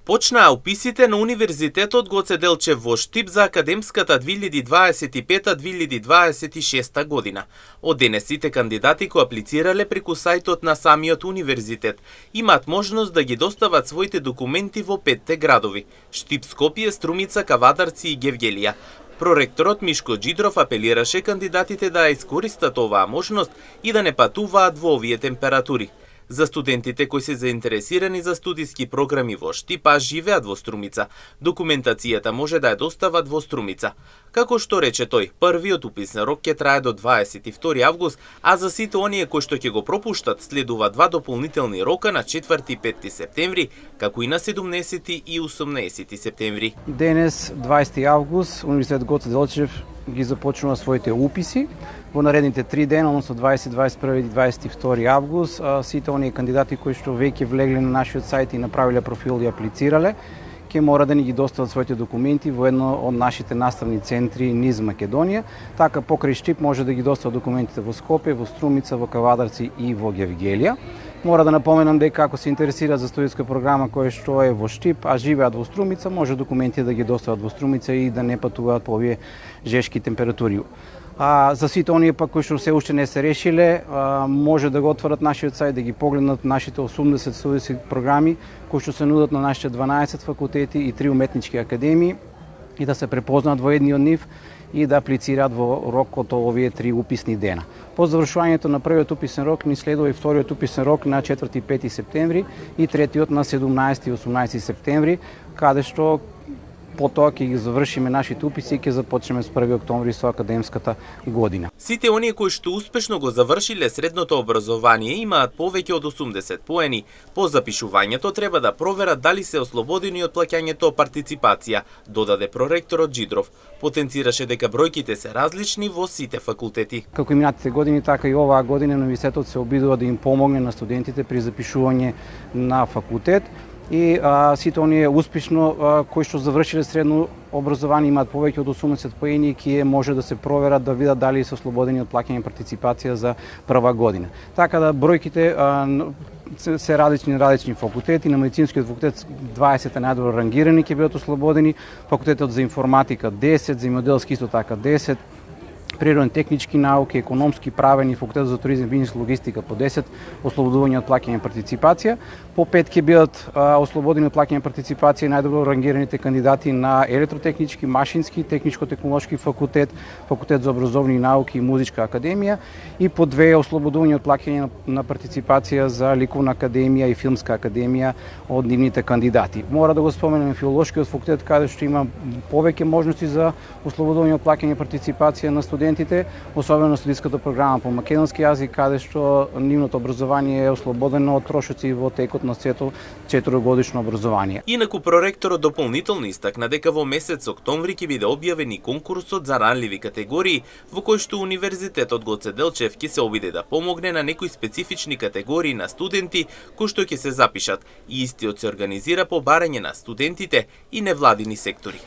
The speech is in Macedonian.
Почнаа уписите на Универзитетот Гоце Делчев во Штип за академската 2025-2026 година. Од денес сите кандидати кои аплицирале преку сајтот на самиот универзитет имаат можност да ги достават своите документи во 5 градови: Штип, Скопје, Струмица, Кавадарци и Гевгелија. Проректорот Мишко Джидров апелираше кандидатите да ја искористат оваа можност и да не патуваат во овие температури. За студентите кои се заинтересирани за студиски програми во Штип, а живеат во Струмица, документацијата може да ја достават во Струмица. Како што рече тој, првиот уписен рок ќе трае до 22 август, а за сите оние кои што ќе го пропуштат следува 2 дополнителни рока на 4 и 5 септември, како и на 17 и 18 септември. Денес, 20 август, Универзитет Гоце Делчев ги започнува своите уписи. Во наредните 3 дена, односно 20, 21 и 22 август, сите оние кандидати кои што веќе влегле на нашиот сајт и направиле профил и аплицирале, ќе мора да ни ги достават своите документи во едно од нашите наставни центри низ Македонија. Така покрај Штип може да ги достават документите во Скопје, во Струмица, во Кавадарци и во Гевгелија. Мора да напоменам дека ако се интересираат за студиска програма која што е во Штип, а живеат во Струмица, може документи да ги достават во Струмица и да не патуваат по овие жешки температури. За сите оние пак кои што се уште не се решиле, може да го отворат нашиот сајт, да ги погледнат нашите 80 студиски програми кои што се нудат на нашите 12 факултети и 3 уметнички академии и да се препознаат во едни од нив и да аплицираат во рокот од овие 3 уписни дена. По завршувањето на првиот уписен рок ни следува и вториот уписен рок на 4 и 5 септември и третиот на 17 и 18 септември, каде што потоа ќе ги завршиме нашите уписи и ќе започнеме с 1 октомври со академската година. Сите оние кои што успешно го завршиле средното образование имаат повеќе од 80 поени. По запишувањето треба да проверат дали се ослободени од плаќањето партиципација, додаде проректорот Джидров. Потенцираше дека бројките се различни во сите факултети. Како и минатите години, така и оваа година универзитетот се обидува да им помогне на студентите при запишување на факултет. И сите оние успешно кои што завршиле средно образование имаат повеќе од 80 поени, ќе може да се проверат да видат дали се ослободени од плаќање партиципација за прва година. Така да бројките се различни на различни факултети. На медицинскиот факултет 20 најдобро рангирани ќе бидат ослободени, факултетот за информатика 10, за земјоделски исто така 10, природни технички науки, економски, правени, факултетот за туризам, бизнис, логистика по 10 ослободување од плаќање партиципација. По 5 ќе бидат ослободени од плаќање партиципација најдобро рангираните кандидати на електротехнички, машински, техничко-технолошки факултет, факултет за образовни науки и музичка академија и по 2 ослободување од плаќање на партиципација за ликовна академија и филмска академија од нивните кандидати. Мора да го споменеме филолошкиот факултет каде што има повеќе можности за ослободување од плаќање партиципација на студентите, особено на студиската програма по македонски јазик, каде што нивното образование е ослободено од трошоци во текот на сето 4-годишно образование. Инаку проректорот дополнително истакна дека во месец октомври ќе биде објавен и конкурсот за ранливи категории, во кој што Универзитетот Гоце Делчев ќе се обиде да помогне на некои специфични категории на студенти кои што ќе се запишат и истиот се организира по барање на студентите и невладини сектори.